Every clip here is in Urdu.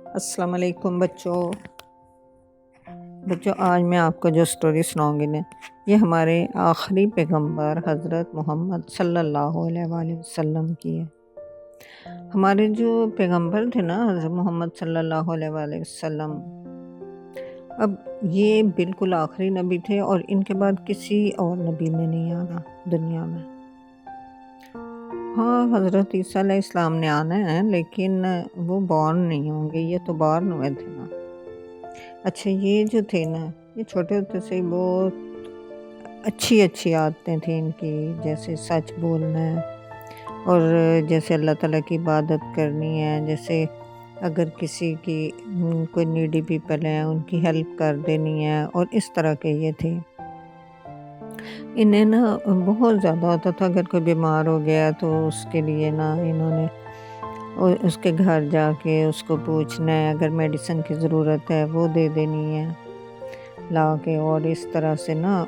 السلام علیکم بچوں آج میں آپ کو جو سٹوری سناؤں گی نا، یہ ہمارے آخری پیغمبر حضرت محمد صلی اللہ علیہ وآلہ وسلم کی ہے۔ ہمارے جو پیغمبر تھے نا حضرت محمد صلی اللہ علیہ وآلہ وسلم، اب یہ بالکل آخری نبی تھے اور ان کے بعد کسی اور نبی نے نہیں آنا دنیا میں۔ ہاں، حضرت عیسیٰ علیہ السلام نے آنا ہے، لیکن وہ بورن نہیں ہوں گے، یہ تو بورن ہوئے تھے نا۔ اچھا، یہ جو تھے نا، یہ چھوٹے ہوتے سے بہت اچھی عادتیں تھیں ان کی، جیسے سچ بولنا ہے اور جیسے اللہ تعالیٰ کی عبادت کرنی ہے، جیسے اگر کسی کی کوئی نیڈی پیپل ہیں ان کی ہیلپ کر دینی ہے، اور اس طرح کے یہ تھے۔ انہیں نا بہت زیادہ ہوتا تھا، اگر کوئی بیمار ہو گیا تو اس کے لیے نا انہوں نے اس کے گھر جا کے اس کو پوچھنا ہے، اگر میڈیسن کی ضرورت ہے وہ دے دینی ہے لا کے، اور اس طرح سے نا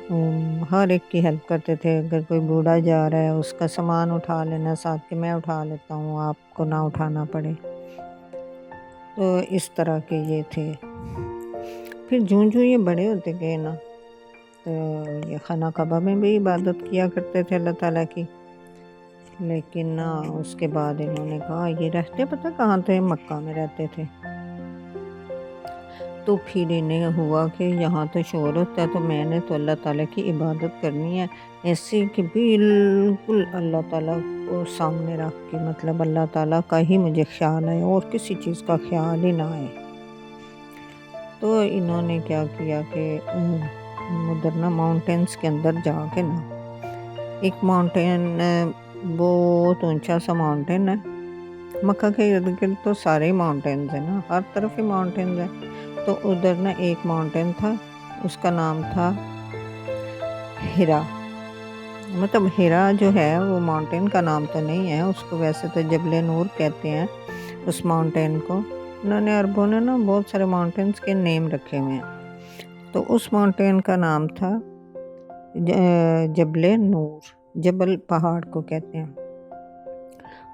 ہر ایک کی ہیلپ کرتے تھے۔ اگر کوئی بوڑھا جا رہا ہے اس کا سامان اٹھا لینا ساتھ کہ میں اٹھا لیتا ہوں، آپ کو نہ اٹھانا پڑے، تو اس طرح کے یہ تھے۔ پھر جوں یہ بڑے ہوتے گئے نا، تو یہ خانہ کعبہ میں بھی عبادت کیا کرتے تھے اللہ تعالیٰ کی، لیکن نا اس کے بعد انہوں نے کہا، یہ رہتے پتہ کہاں تھے؟ مکہ میں رہتے تھے۔ تو پھر انہیں ہوا کہ یہاں تو شور ہوتا ہے، تو میں نے تو اللہ تعالیٰ کی عبادت کرنی ہے ایسی کہ بالکل اللہ تعالیٰ کو سامنے رکھ کے، مطلب اللہ تعالیٰ کا ہی مجھے خیال آئے اور کسی چیز کا خیال ہی نہ آئے۔ تو انہوں نے کیا کیا کہ ادھر نا ماؤنٹینس کے اندر جا کے نا، ایک ماؤنٹین بہت اونچا سا ماؤنٹین ہے، مکہ کے ارد گرد تو سارے ماؤنٹینز ہیں نا، ہر طرف ہی ماؤنٹینز ہیں۔ تو ادھر نا ایک ماؤنٹین تھا، اس کا نام تھا ہیرا، مطلب ہیرا جو ہے وہ ماؤنٹین کا نام تو نہیں ہے، اس کو ویسے تو جبل نور کہتے ہیں اس ماؤنٹین کو۔ انہوں نے عربوں نے نا بہت سارے ماؤنٹینز کے نیم رکھے ہوئے ہیں، تو اس ماؤنٹین کا نام تھا جبل نور، جبل پہاڑ کو کہتے ہیں۔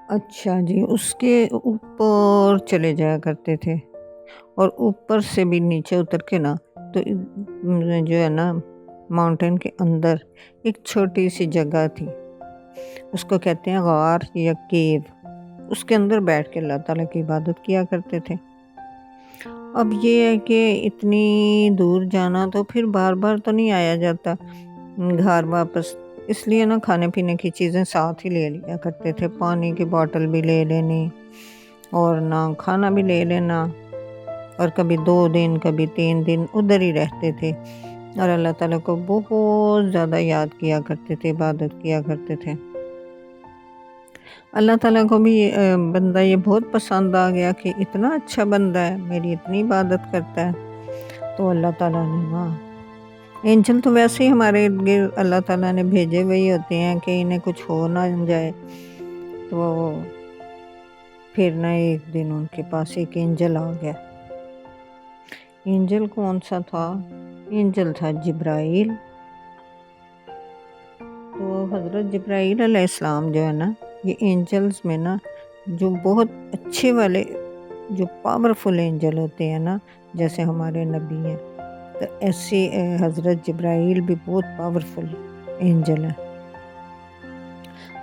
اچھا جی، اس کے اوپر چلے جایا کرتے تھے، اور اوپر سے بھی نیچے اتر کے نا، تو جو ہے نا ماؤنٹین کے اندر ایک چھوٹی سی جگہ تھی، اس کو کہتے ہیں غار یا کیو، اس کے اندر بیٹھ کے اللہ تعالیٰ کی عبادت کیا کرتے تھے۔ اب یہ ہے کہ اتنی دور جانا تو پھر بار بار تو نہیں آیا جاتا گھر واپس، اس لیے نا کھانے پینے کی چیزیں ساتھ ہی لے لیا کرتے تھے، پانی کی بوتل بھی لے لینی اور نہ کھانا بھی لے لینا، اور کبھی 2 دن کبھی 3 دن ادھر ہی رہتے تھے، اور اللہ تعالیٰ کو بہت زیادہ یاد کیا کرتے تھے، عبادت کیا کرتے تھے۔ اللہ تعالیٰ کو بھی بندہ یہ بہت پسند آ گیا کہ اتنا اچھا بندہ ہے، میری اتنی عبادت کرتا ہے۔ تو اللہ تعالیٰ نے نا اینجل تو ویسے ہی ہمارے ارد گرد اللہ تعالیٰ نے بھیجے ہوئے ہوتے ہیں کہ انہیں کچھ ہو نہ جائے، تو پھر نہ ایک دن ان کے پاس ایک اینجل آ گیا۔ اینجل کون سا تھا؟ اینجل تھا جبرائیل۔ تو حضرت جبرائیل علیہ السلام جو ہے نا، یہ اینجلز میں نا جو بہت اچھے والے، جو پاورفل اینجل ہوتے ہیں نا، جیسے ہمارے نبی ہیں، تو ایسے حضرت جبرائیل بھی بہت پاورفل اینجل ہے۔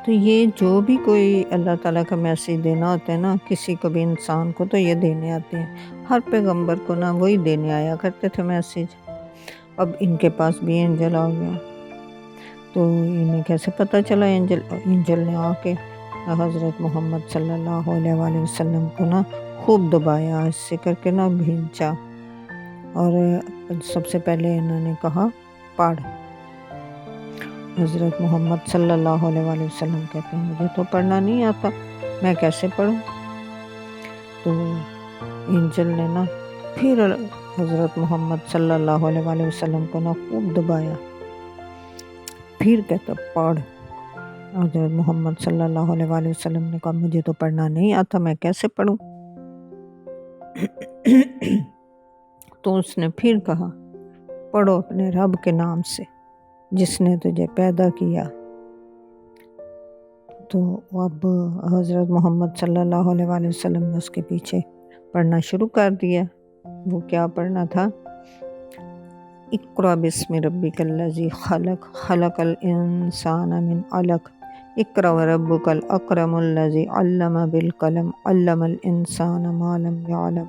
تو یہ جو بھی کوئی اللہ تعالیٰ کا میسیج دینا ہوتا ہے نا کسی کو بھی انسان کو، تو یہ دینے آتے ہیں، ہر پیغمبر کو نا وہی دینے آیا کرتے تھے میسیج۔ اب ان کے پاس بھی اینجل آ گیا، تو انہیں کیسے پتہ چلا؟ اینجل نے آ کے حضرت محمد صلی اللہ علیہ وآلہ وسلم کو نا خوب دبایا، اس سے کر کے نا بھینچا، اور سب سے پہلے انہوں نے کہا پڑھ۔ حضرت محمد صلی اللہ علیہ وآلہ وسلم کہتے ہیں مجھے تو پڑھنا نہیں آتا، میں کیسے پڑھوں؟ تو اینجل نے نا پھر حضرت محمد صلی اللہ علیہ وآلہ وسلم کو نا خوب دبایا، پھر کہتا پڑھ۔ حضرت محمد صلی اللہ علیہ وآلہ وسلم نے کہا مجھے تو پڑھنا نہیں آتا، میں کیسے پڑھوں؟ تو اس نے پھر کہا پڑھو اپنے رب کے نام سے جس نے تجھے پیدا کیا۔ تو اب حضرت محمد صلی اللہ علیہ وآلہ وسلم نے اس کے پیچھے پڑھنا شروع کر دیا۔ وہ کیا پڑھنا تھا؟ اقرأ بسم ربک الذی خلق، خلق الانسان من علق، اقرأ وربک الاکرم الذی علم بالقلم، علم الانسان ما لم یعلم۔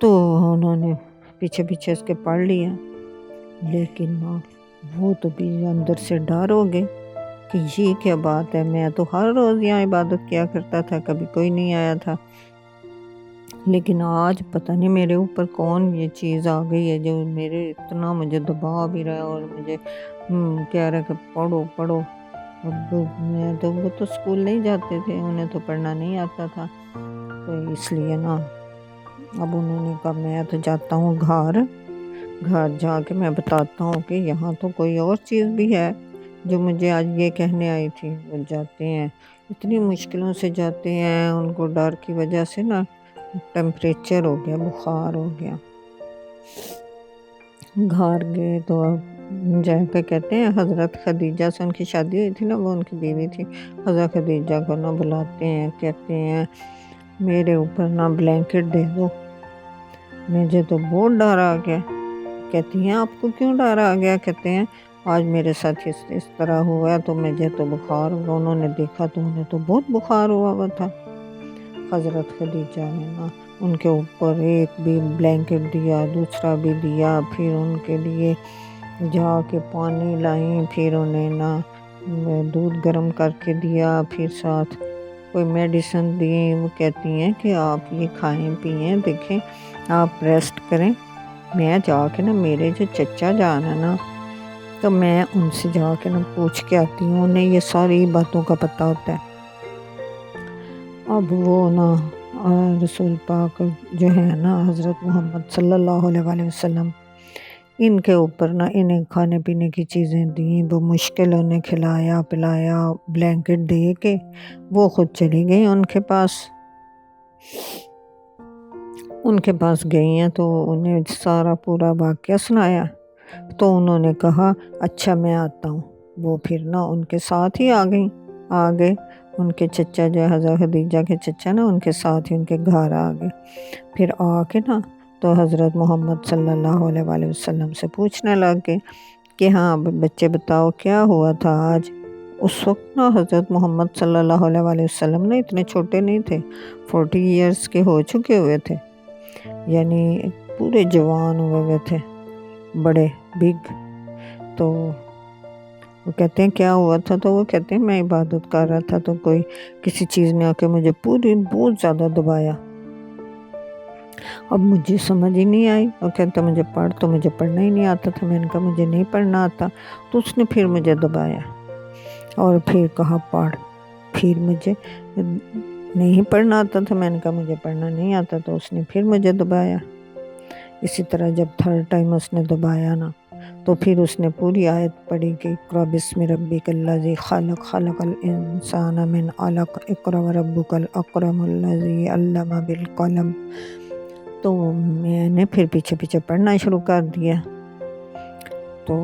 تو انہوں نے پیچھے پیچھے اس کے پڑھ لیا، لیکن وہ تو بھی اندر سے ڈر ہو گئے کہ یہ کیا بات ہے، میں تو ہر روز یہاں عبادت کیا کرتا تھا، کبھی کوئی نہیں آیا تھا، لیکن آج پتہ نہیں میرے اوپر کون یہ چیز آ گئی ہے جو میرے اتنا مجھے دبا بھی رہا ہے اور مجھے کہہ رہا ہے کہ پڑھو پڑھو۔ اب میں تو وہ تو اسکول نہیں جاتے تھے، انہیں تو پڑھنا نہیں آتا تھا، تو اس لیے اب انہوں نے کہا میں تو جاتا ہوں گھر جا کے میں بتاتا ہوں کہ یہاں تو کوئی اور چیز بھی ہے جو مجھے آج یہ کہنے آئی تھی۔ وہ جاتے ہیں، اتنی مشکلوں سے جاتے ہیں، ان کو ڈر کی وجہ سے ٹیمپریچر ہو گیا، بخار ہو گیا۔ گھر گئے تو جا کے کہتے ہیں حضرت خدیجہ سے ان کی شادی ہوئی تھی وہ ان کی بیوی تھی، حضرت خدیجہ کو بلاتے ہیں، کہتے ہیں میرے اوپر بلینکٹ دے دو، مجھے تو بہت ڈر آ گیا۔ کہتی ہیں آپ کو کیوں ڈر آ گیا؟ کہتے ہیں آج میرے ساتھ اس طرح ہوا تو مجھے تو بخار ہوا۔ انہوں نے دیکھا تو انہیں تو بہت بخار ہوا تھا۔ حضرت خدیجہ نے ان کے اوپر ایک بھی بلینکٹ دیا، دوسرا بھی دیا، پھر ان کے لیے جا کے پانی لائیں، پھر انہیں دودھ گرم کر کے دیا، پھر ساتھ کوئی میڈیسن دی۔ وہ کہتی ہیں کہ آپ یہ کھائیں پئیں، دیکھیں آپ ریسٹ کریں، میں جا کے میرے جو چچا جان ہے تو میں ان سے جا کے پوچھ کے آتی ہوں، انہیں یہ ساری باتوں کا پتہ ہوتا ہے۔ اب وہ رسول پاک جو ہے حضرت محمد صلی اللہ علیہ وسلم، ان کے اوپر انہیں کھانے پینے کی چیزیں دیں، وہ مشکل انہیں کھلایا پلایا، بلینکٹ دے کے وہ خود چلی گئی ان کے پاس گئی ہیں، تو انہیں سارا پورا واقعہ سنایا، تو انہوں نے کہا اچھا میں آتا ہوں۔ وہ پھر ان کے ساتھ ہی آگے ان کے چچا جو حضرت خدیجہ کے چچا ان کے ساتھ ہی ان کے گھر آ گئے۔ پھر آ کے تو حضرت محمد صلی اللہ علیہ وسلم سے پوچھنے لگ گئے کہ ہاں بچے بتاؤ کیا ہوا تھا آج۔ اس وقت حضرت محمد صلی اللہ علیہ وسلم اتنے چھوٹے نہیں تھے، 40 ایئرس کے ہو چکے ہوئے تھے، یعنی پورے جوان ہوئے تھے، بڑے بگ۔ تو وہ کہتے ہیں کیا ہوا تھا؟ تو وہ کہتے ہیں میں عبادت کر رہا تھا تو کوئی کسی چیز نے آ کے مجھے بہت زیادہ دبایا، اب مجھے سمجھ ہی نہیں آئی۔ وہ کہتا مجھے پڑھ، تو مجھے پڑھنا ہی نہیں آتا تھا، میں نے کہا مجھے نہیں پڑھنا آتا، تو اس نے پھر مجھے دبایا اور پھر کہا پڑھ، پھر مجھے نہیں پڑھنا آتا تھا، میں نے کہا مجھے پڑھنا نہیں آتا، تو اس نے پھر مجھے دبایا۔ اسی طرح جب 3rd ٹائم اس نے دبایا تو پھر اس نے پوری آیت پڑھی کہ اقرأ بسم ربک الذی خلق، خلق الانسان من علق، اقرأ وربک الاکرم الذی علم بالقلم۔ تو میں نے پھر پیچھے پڑھنا شروع کر دیا۔ تو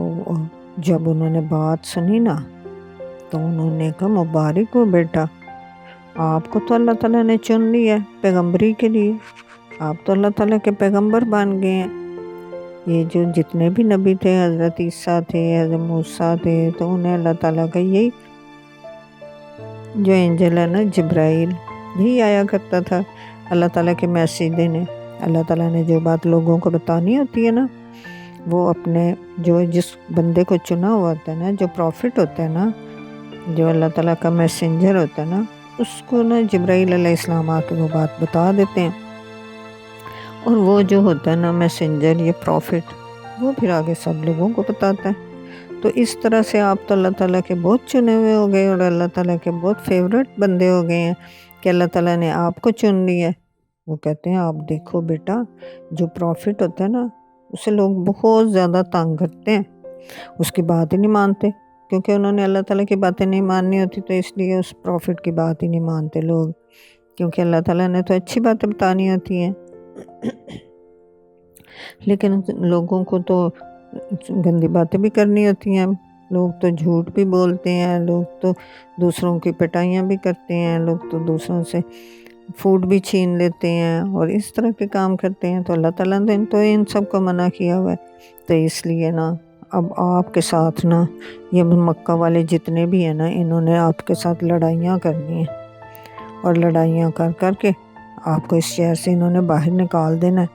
جب انہوں نے بات سنی تو انہوں نے کہا مبارک ہو بیٹا، آپ کو تو اللہ تعالیٰ نے چن لیا ہے پیغمبری کے لیے، آپ تو اللہ تعالیٰ کے پیغمبر بن گئے ہیں۔ یہ جو جتنے بھی نبی تھے، حضرت عیسیٰ تھے، حضرت موسیٰ تھے، تو انہیں اللہ تعالیٰ کا یہی جو اینجل ہے جبرائیل، یہی آیا کرتا تھا اللہ تعالیٰ کے میسیج دینے۔ اللہ تعالیٰ نے جو بات لوگوں کو بتانی ہوتی ہے وہ اپنے جس بندے کو چنا ہوا ہوتا ہے جو پروفٹ ہوتا ہے جو اللہ تعالیٰ کا میسنجر ہوتا ہے اس کو جبرائیل علیہ السلام آ کے وہ بات بتا دیتے ہیں، اور وہ جو ہوتا ہے میسنجر، یہ پروفٹ، وہ پھر آگے سب لوگوں کو بتاتا ہے۔ تو اس طرح سے آپ تو اللہ تعالیٰ کے بہت چنے ہوئے ہو گئے اور اللہ تعالیٰ کے بہت فیوریٹ بندے ہو گئے ہیں کہ اللہ تعالیٰ نے آپ کو چن لیا ہے۔ وہ کہتے ہیں آپ دیکھو بیٹا، جو پروفٹ ہوتا ہے اسے لوگ بہت زیادہ تنگ کرتے ہیں، اس کی بات ہی نہیں مانتے، کیونکہ انہوں نے اللہ تعالیٰ کی باتیں نہیں ماننی ہوتی، تو اس لیے اس پروفٹ کی بات ہی نہیں مانتے لوگ، کیونکہ اللہ تعالیٰ نے تو اچھی باتیں بتانی ہوتی ہیں۔ لیکن لوگوں کو تو گندی باتیں بھی کرنی ہوتی ہیں، لوگ تو جھوٹ بھی بولتے ہیں، لوگ تو دوسروں کی پٹائیاں بھی کرتے ہیں، لوگ تو دوسروں سے فوڈ بھی چھین لیتے ہیں اور اس طرح کے کام کرتے ہیں، تو اللہ تعالیٰ نے تو ان سب کو منع کیا ہوا ہے۔ تو اس لیے نا اب آپ کے ساتھ نا یہ مکہ والے جتنے بھی ہیں نا، انہوں نے آپ کے ساتھ لڑائیاں کرنی ہیں، اور لڑائیاں کر کر کے آپ کو اس شہر سے انہوں نے باہر نکال دینا ہے۔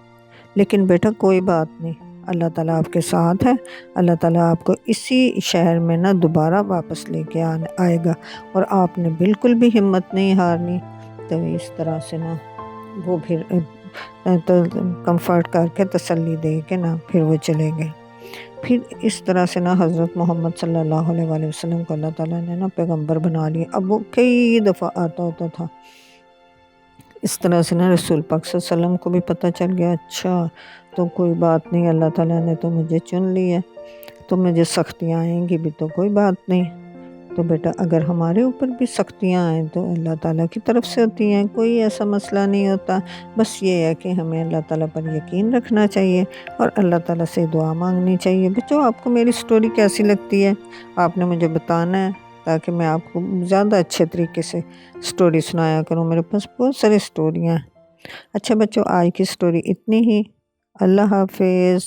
لیکن بیٹا کوئی بات نہیں، اللہ تعالیٰ آپ کے ساتھ ہے، اللہ تعالیٰ آپ کو اسی شہر میں نا دوبارہ واپس لے کے آئے گا، اور آپ نے بالکل بھی ہمت نہیں ہارنی۔ تو اس طرح سے نا وہ پھر کمفرٹ کر کے تسلی دے کے نا پھر وہ چلے گئے۔ پھر اس طرح سے نا حضرت محمد صلی اللہ علیہ وآلہ وسلم کو اللہ تعالیٰ نے نا پیغمبر بنا لیا۔ اب وہ کئی دفعہ آتا ہوتا تھا۔ اس طرح سے نا رسول پاک صلی اللہ علیہ وسلم کو بھی پتہ چل گیا، اچھا تو کوئی بات نہیں، اللہ تعالیٰ نے تو مجھے چن لی ہے، تو مجھے سختیاں آئیں گی بھی تو کوئی بات نہیں۔ تو بیٹا اگر ہمارے اوپر بھی سختیاں آئیں تو اللہ تعالیٰ کی طرف سے ہوتی ہیں، کوئی ایسا مسئلہ نہیں ہوتا۔ بس یہ ہے کہ ہمیں اللہ تعالیٰ پر یقین رکھنا چاہیے اور اللہ تعالیٰ سے دعا مانگنی چاہیے۔ بچوں آپ کو میری سٹوری کیسی لگتی ہے آپ نے مجھے بتانا ہے، تاکہ میں آپ کو زیادہ اچھے طریقے سے سٹوری سنایا کروں۔ میرے پاس بہت ساری سٹوریاں ہیں۔ اچھا بچوں، آج کی سٹوری اتنی ہی۔ اللہ حافظ۔